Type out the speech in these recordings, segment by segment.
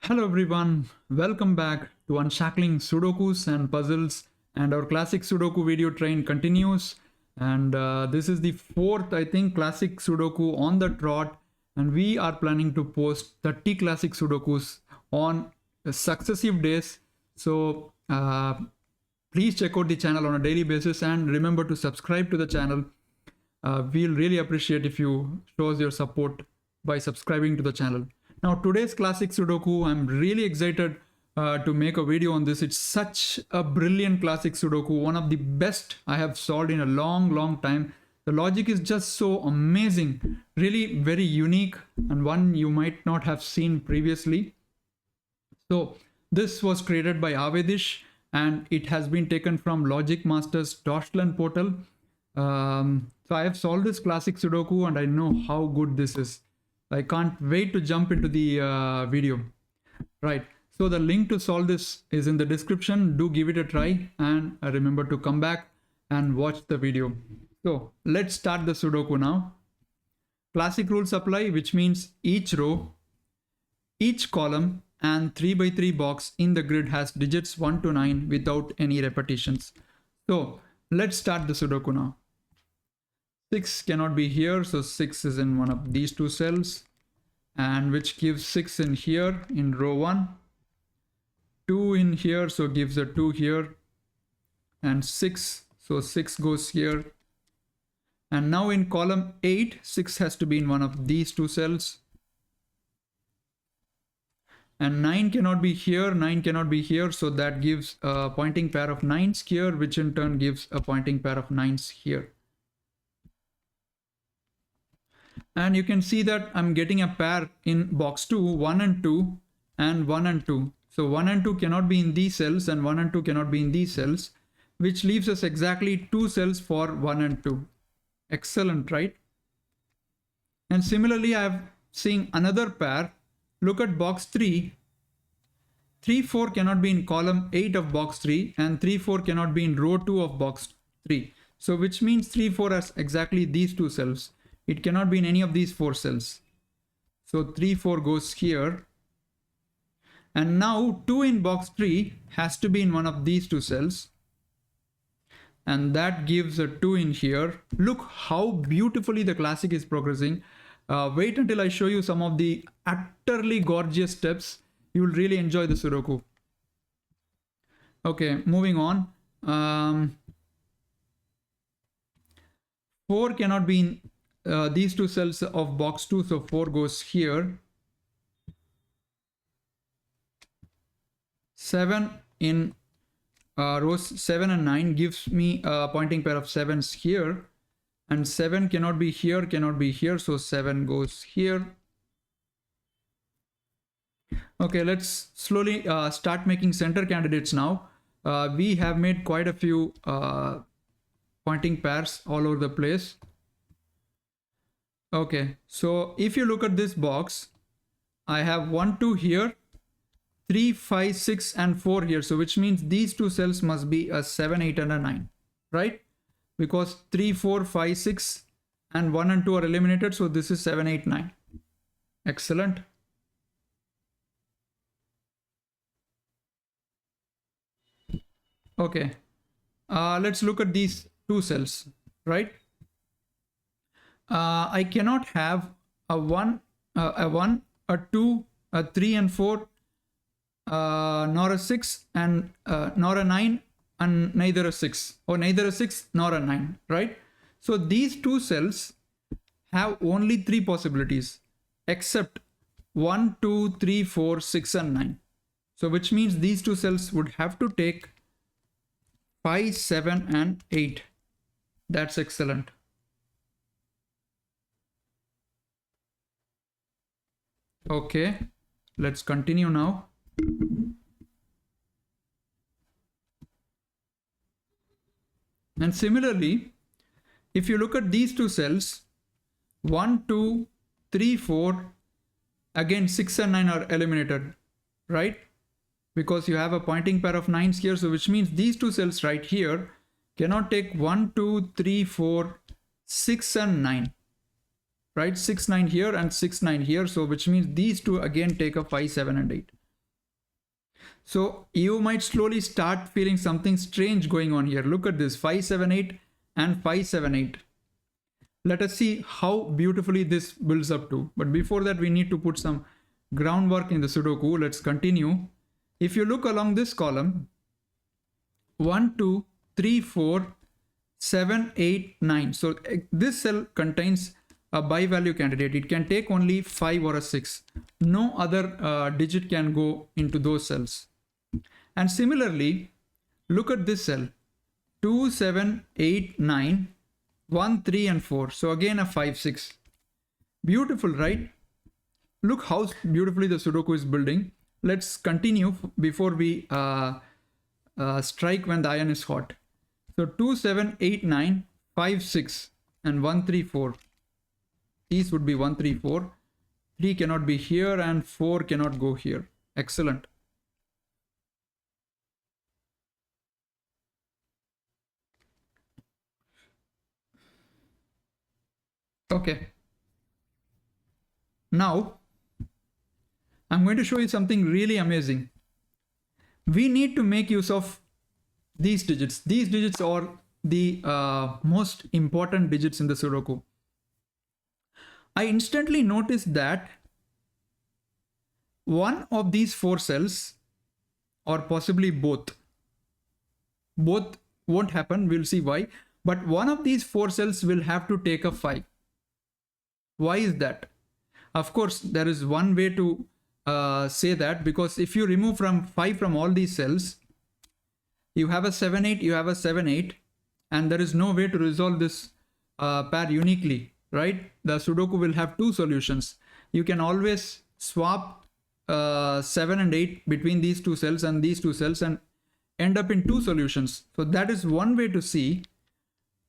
Hello everyone, welcome back to Unshackling Sudokus and Puzzles, and our Classic Sudoku video train continues. And this is the fourth, I think, Classic Sudoku on the trot, and we are planning to post 30 Classic Sudokus on successive days. So please check out the channel on a daily basis and remember to subscribe to the channel. We'll really appreciate if you show us your support by subscribing to the channel. Now today's Classic Sudoku, I'm really excited to make a video on this. It's such a brilliant Classic Sudoku, one of the best I have solved in a long time. The logic is just so amazing, really very unique, and one you might not have seen previously. So this was created by Awedish and it has been taken from Logic Master's Doshlan portal. So I have solved this Classic Sudoku and I know how good this is. I can't wait to jump into the video. Right, so the link to solve this is in the description. Do give it a try and remember to come back and watch the video. So let's start the Sudoku now. Classic rules apply, which means each row, each column and 3x3 box in the grid has digits 1 to 9 without any repetitions. So let's start the Sudoku now. 6 cannot be here, so 6 is in one of these two cells, and which gives 6 in here in row 1, 2 in here, so gives a 2 here, and 6, so 6 goes here. And now in column 8, 6 has to be in one of these two cells, and 9 cannot be here, 9 cannot be here, so that gives a pointing pair of 9s here, which in turn gives a pointing pair of 9s here. And you can see that I'm getting a pair in box 2, 1 and 2 and 1 and 2. So 1 and 2 cannot be in these cells and 1 and 2 cannot be in these cells, which leaves us exactly 2 cells for 1 and 2. Excellent, right? And similarly, I'm seeing another pair. Look at box 3. 3, 4 cannot be in column 8 of box 3 and 3, 4 cannot be in row 2 of box 3. So which means 3, 4 has exactly these two cells. It cannot be in any of these 4 cells. So 3, 4 goes here. And now 2 in box 3 has to be in one of these two cells. And that gives a 2 in here. Look how beautifully the Classic is progressing. Wait until I show you some of the utterly gorgeous steps. You will really enjoy the Sudoku. Okay, moving on. 4 cannot be in these two cells of box 2, so 4 goes here. 7 in rows 7 and 9 gives me a pointing pair of 7s here, and 7 cannot be here, cannot be here, so 7 goes here. Okay, let's slowly start making center candidates now. We have made quite a few pointing pairs all over the place. Okay, so if you look at this box, I have 1, 2 here, 3, 5, 6 and 4 here. So which means these two cells must be a 7, 8 and a 9, right? Because 3, 4, 5, 6 and 1 and 2 are eliminated. So this is 7, 8, 9. Excellent. Okay, let's look at these two cells, right? I cannot have a 1, a 2, a 3 and 4, nor a 6 and nor a 9 and neither a 6, or neither a 6 nor a 9, right? So these two cells have only 3 possibilities except 1, 2, 3, 4, 6 and 9. So which means these two cells would have to take 5, 7 and 8. That's excellent. Okay, let's continue now. And similarly, if you look at these two cells, 1, 2, 3, 4, again 6 and 9 are eliminated, right? Because you have a pointing pair of 9s here, so which means these two cells right here cannot take 1, 2, 3, 4, 6 and 9. Right, 6, 9 here and 6, 9 here, so which means these two again take a 5, 7 and 8. So you might slowly start feeling something strange going on here. Look at this, 578 and 578. Let us see how beautifully this builds up to. But before that, we need to put some groundwork in the Sudoku. Let's continue. If you look along this column, 1, 2, 3, 4, 7, 8, 9. So this cell contains a bi-value candidate. It can take only 5 or a 6. No other digit can go into those cells. And similarly, look at this cell, 2, 7, 8, 9, 1, 3 and 4. So again a 5, 6. Beautiful, right? Look how beautifully the Sudoku is building. Let's continue before we strike when the iron is hot. So 2, 7, 8, 9, 5, 6 and 1, 3, 4. These would be 1, 3, 4. 3 cannot be here and 4 cannot go here. Excellent. Okay. Now, I'm going to show you something really amazing. We need to make use of these digits. These digits are the most important digits in the Sudoku. I instantly noticed that one of these 4 cells, or possibly both won't happen, we'll see why, but one of these 4 cells will have to take a 5. Why is that? Of course, there is one way to say that, because if you remove 5 from all these cells, you have a 7, 8, you have a 7, 8, and there is no way to resolve this pair uniquely, right? The Sudoku will have 2 solutions. You can always swap 7 and 8 between these 2 cells and these 2 cells and end up in 2 solutions. So that is one way to see,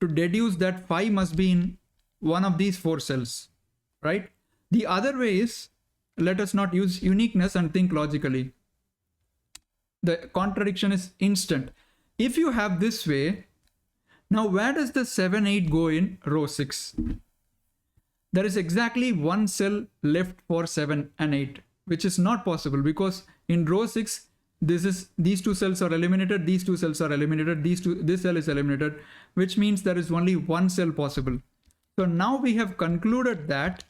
to deduce that 5 must be in one of these 4 cells, right? The other way is, let us not use uniqueness and think logically. The contradiction is instant. If you have this way, now where does the 7, 8 go in row 6? There is exactly one cell left for 7 and 8, which is not possible, because in row 6, these 2 cells are eliminated, these 2 cells are eliminated, this cell is eliminated, which means there is only one cell possible. So now we have concluded that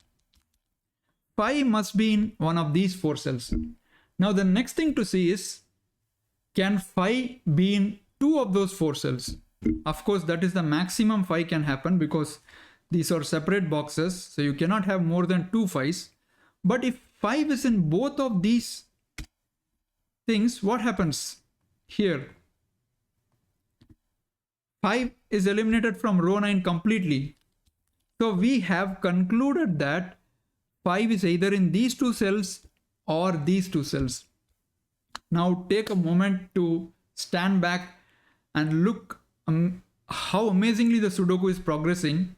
5 must be in one of these 4 cells. Now the next thing to see is, can 5 be in 2 of those 4 cells? Of course, that is the maximum 5 can happen, because these are separate boxes, so you cannot have more than 2 5s. But if 5 is in both of these things, what happens here? 5 is eliminated from row 9 completely. So we have concluded that 5 is either in these 2 cells or these 2 cells. Now take a moment to stand back and look how amazingly the Sudoku is progressing.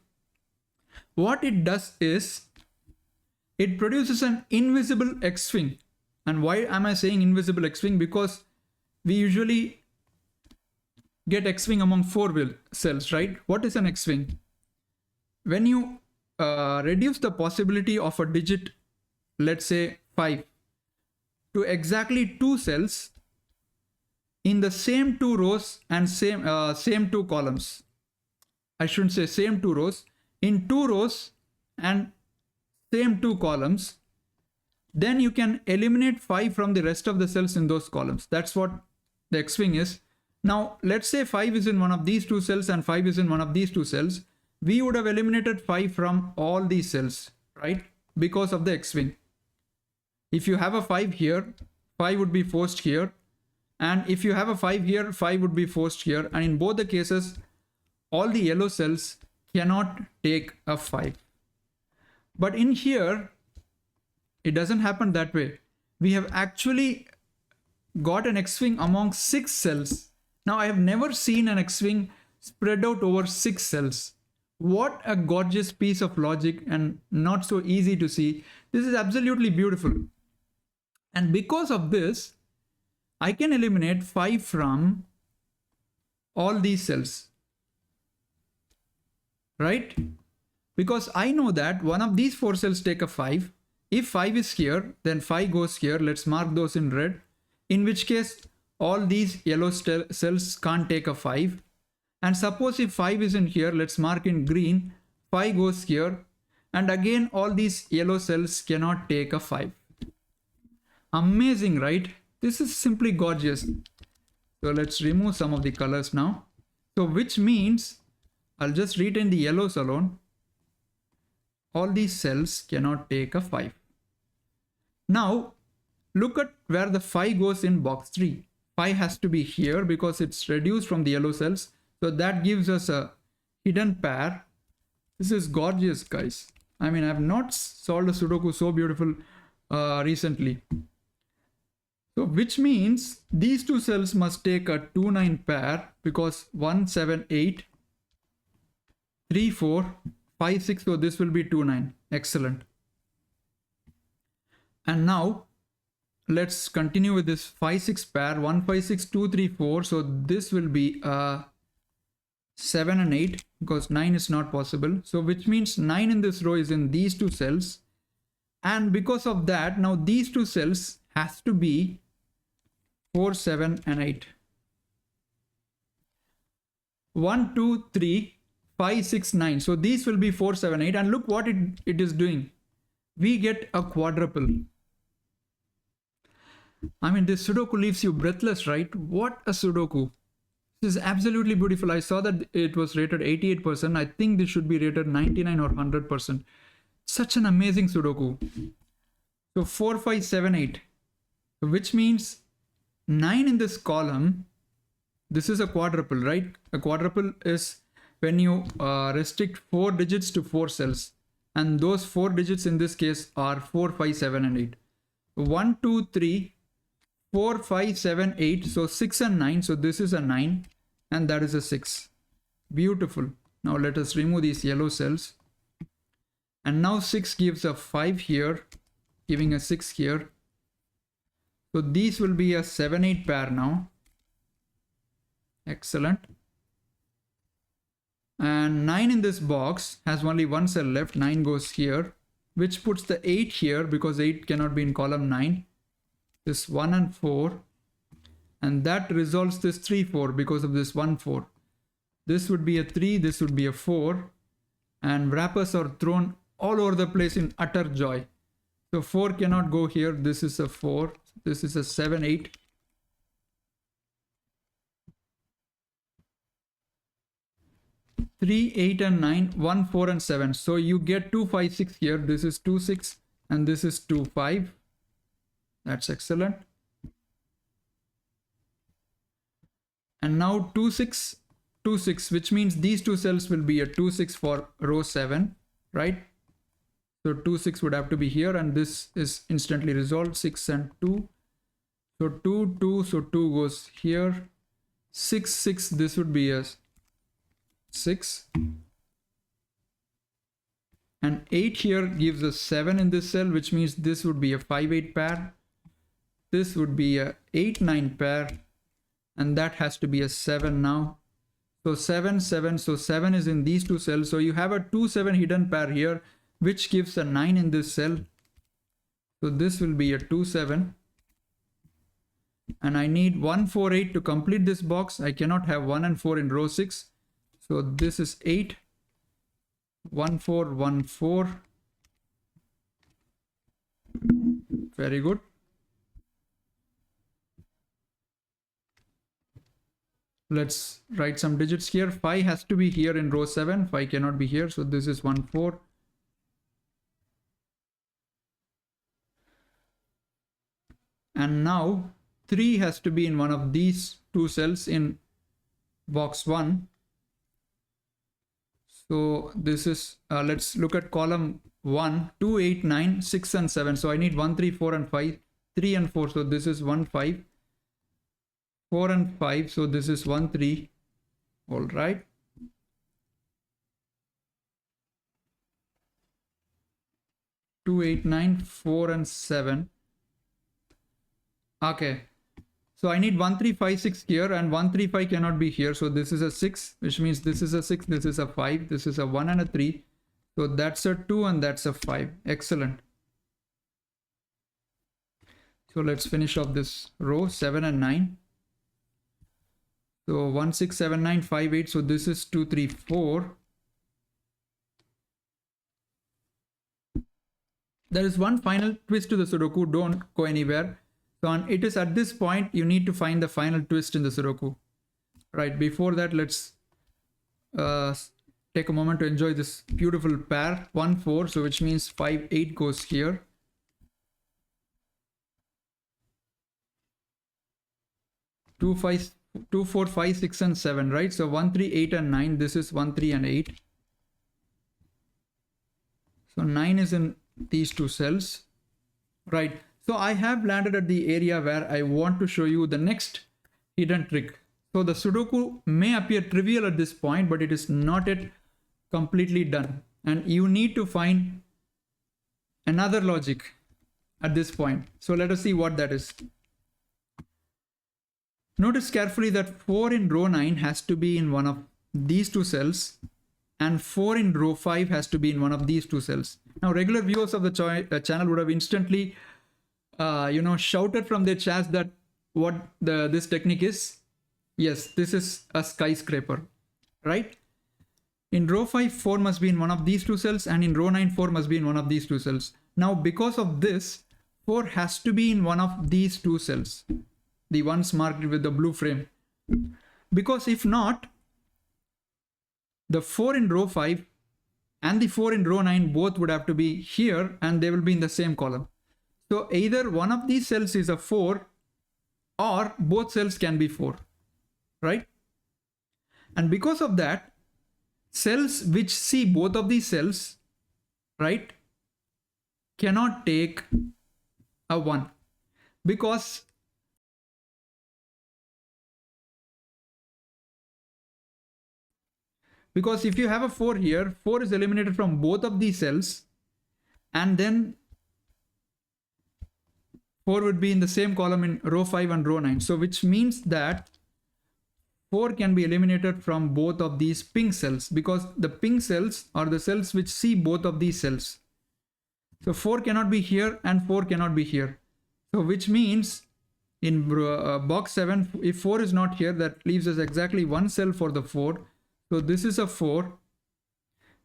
What it does is, it produces an invisible X-swing. And why am I saying invisible X-swing? Because we usually get X-swing among 4 cells, right? What is an X-swing? When you reduce the possibility of a digit, let's say 5, to exactly 2 cells in the same 2 rows and same 2 columns. I shouldn't say same 2 rows, in 2 rows and same 2 columns, then you can eliminate 5 from the rest of the cells in those columns. That's what the X-swing is. Now let's say 5 is in one of these 2 cells and 5 is in one of these 2 cells. We would have eliminated 5 from all these cells, right? Because of the X-swing. If you have a 5 here, 5 would be forced here. And if you have a 5 here, 5 would be forced here. And in both the cases, all the yellow cells cannot take a 5. But in here, it doesn't happen that way. We have actually got an X-swing among 6 cells. Now I have never seen an X-swing spread out over 6 cells. What a gorgeous piece of logic, and not so easy to see. This is absolutely beautiful. And because of this, I can eliminate 5 from all these cells, right? Because I know that one of these 4 cells take a 5. If 5 is here, then 5 goes here. Let's mark those in red. in which case all these yellow cells can't take a 5. And suppose if 5 isn't here, let's mark in green, 5 goes here, and again all these yellow cells cannot take a 5. Amazing, right? This is simply gorgeous. So let's remove some of the colors now. So which means I'll just retain the yellows alone. All these cells cannot take a 5. Now look at where the 5 goes in box 3. 5 has to be here because it's reduced from the yellow cells. So that gives us a hidden pair. This is gorgeous, guys. I mean, I've not solved a Sudoku so beautiful recently. So which means these two cells must take a 2, 9 pair because 1, 7, 8, 3, 4, 5, 6. So this will be 2, 9. Excellent. And now let's continue with this 5, 6 pair. 1, 5, 6, 2, 3, 4. So this will be 7 and 8 because 9 is not possible. So which means 9 in this row is in these two cells. And because of that, now these two cells has to be 4, 7 and 8. 1, 2, 3, 5, 6, 9. So these will be 4, 7, 8. And look what it is doing. We get a quadruple. I mean, this Sudoku leaves you breathless, right? What a Sudoku. This is absolutely beautiful. I saw that it was rated 88%. I think this should be rated 99 or 100%. Such an amazing Sudoku. So 4, 5, 7, 8. Which means 9 in this column. This is a quadruple, right? A quadruple is when you restrict 4 digits to 4 cells. And those 4 digits in this case are 4, 5, 7 and 8. 1, 2, 3, 4, 5, 7, 8. So 6 and 9. So this is a 9 and that is a 6. Beautiful. Now let us remove these yellow cells. And now 6 gives a 5 here, giving a 6 here. So these will be a 7, 8 pair now. Excellent. And 9 in this box has only one cell left. 9 goes here, which puts the 8 here because 8 cannot be in column 9. This 1 and 4. And that resolves this 3, 4 because of this 1, 4. This would be a 3. This would be a 4. And wrappers are thrown all over the place in utter joy. So 4 cannot go here. This is a 4. This is a 7, 8. Three, 8 and 9, 1, 4 and 7. So you get 2, 5, 6 here. This is 2, 6 and this is 2, 5. That's excellent. And now 2, 6, 2, 6, which means these two cells will be a 2, 6 for row 7, right? So 2, 6 would have to be here and this is instantly resolved. 6 and 2. So 2, 2, so 2 goes here. 6, 6, this would be a 6. And 8 here gives us 7 in this cell, which means this would be a 5, 8 pair. This would be a 8, 9 pair. And that has to be a 7 now. So 7, 7. So 7 is in these two cells. So you have a 2, 7 hidden pair here, which gives a 9 in this cell. So this will be a 2, 7. And I need 1, 4, 8 to complete this box. I cannot have 1 and 4 in row 6. So this is 8. 1, 4, 1, 4. Very good. Let's write some digits here. 5 has to be here in row 7. 5 cannot be here. So this is 1, 4. And now 3 has to be in one of these two cells in box 1. So this is, let's look at column 1, 2, 8, 9, 6 and 7. So I need 1, 3, 4 and 5, 3 and 4. So this is 1, 5. 4 and 5. So this is 1, 3. All right. Two, 8, 9, 4 and 7. Okay. So I need 1, 3, 5, 6 here and 1, 3, 5 cannot be here. So this is a 6, which means this is a 6, this is a 5, this is a 1 and a 3. So that's a 2 and that's a 5. Excellent. So let's finish off this row 7 and 9. So 1, 6, 7, 9, 5, 8. So this is 2, 3, 4. There is one final twist to the Sudoku. Don't go anywhere. So it is at this point you need to find the final twist in the Sudoku. Right, before that, let's take a moment to enjoy this beautiful pair. 1, 4. So which means 5, 8 goes here. 2, 5, 2, 4, 5, 6, and 7, right? So 1, 3, 8, and 9. This is 1, 3, and 8. So 9 is in these two cells, right? So I have landed at the area where I want to show you the next hidden trick. So the Sudoku may appear trivial at this point, but it is not yet completely done. And you need to find another logic at this point. So let us see what that is. Notice carefully that 4 in row 9 has to be in one of these two cells, and 4 in row 5 has to be in one of these two cells. Now, regular viewers of the channel would have instantly, shouted from their chats that what this technique is. Yes, this is a skyscraper, right? In row 5, 4 must be in one of these two cells, and in row 9, 4 must be in one of these two cells. Now, because of this, 4 has to be in one of these two cells, the ones marked with the blue frame. Because if not, the 4 in row 5 and the 4 in row 9 both would have to be here, and they will be in the same column. So either one of these cells is a 4 or both cells can be 4, right? And because of that, cells which see both of these cells, right, cannot take a 1, because if you have a 4 here, 4 is eliminated from both of these cells, and then 4 would be in the same column in row 5 and row 9. So which means that 4 can be eliminated from both of these pink cells, because the pink cells are the cells which see both of these cells. So 4 cannot be here and 4 cannot be here. So which means in box 7, if 4 is not here, that leaves us exactly one cell for the 4. So this is a 4,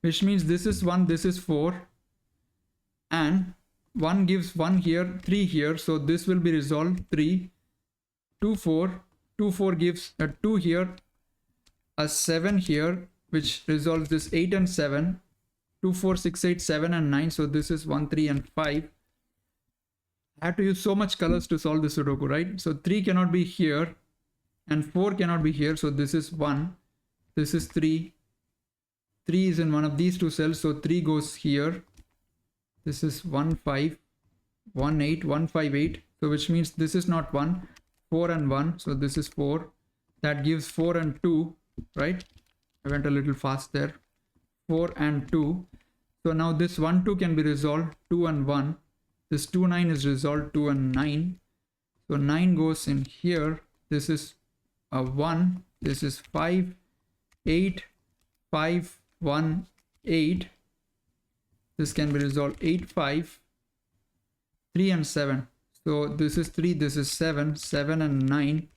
which means this is 1, this is 4, and 1 gives 1 here, 3 here, so this will be resolved 3, 2, 4, 2, 4 gives a 2 here, a 7 here, which resolves this 8 and 7, 2, 4, 6, 8, 7, and 9, so this is 1, 3, and 5. I have to use so much colors to solve the Sudoku, right? So 3 cannot be here, and 4 cannot be here, so this is 1. This is 3. 3 is in one of these two cells, so 3 goes here. This is 1, 5, 1, 8, 1, 5, 8. So which means this is not 1, 4 and 1. So this is 4. That gives 4 and 2, right? I went a little fast there. 4 and 2. So now this 1, 2 can be resolved, 2 and 1. This 2, 9 is resolved, 2 and 9. So 9 goes in here. This is a 1. This is 5. 8, 5, 1, 8. This can be resolved 8, 5, 3 and 7. So this is 3, this is 7, 7 and 9,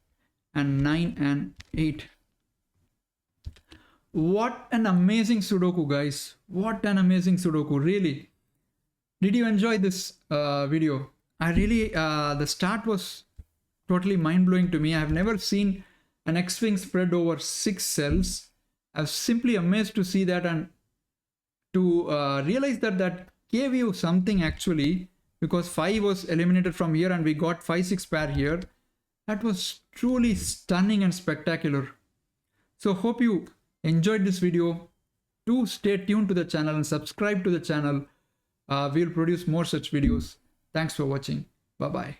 and 9 and 8. What an amazing Sudoku, guys. What an amazing Sudoku, really. Did you enjoy this video? I really, the start was totally mind-blowing to me. I have never seen an X-wing spread over 6 cells. I was simply amazed to see that, and to realize that gave you something actually, because 5 was eliminated from here and we got 5, 6 pair here. That was truly stunning and spectacular. So hope you enjoyed this video. Do stay tuned to the channel and subscribe to the channel. We'll produce more such videos. Thanks for watching. Bye-bye.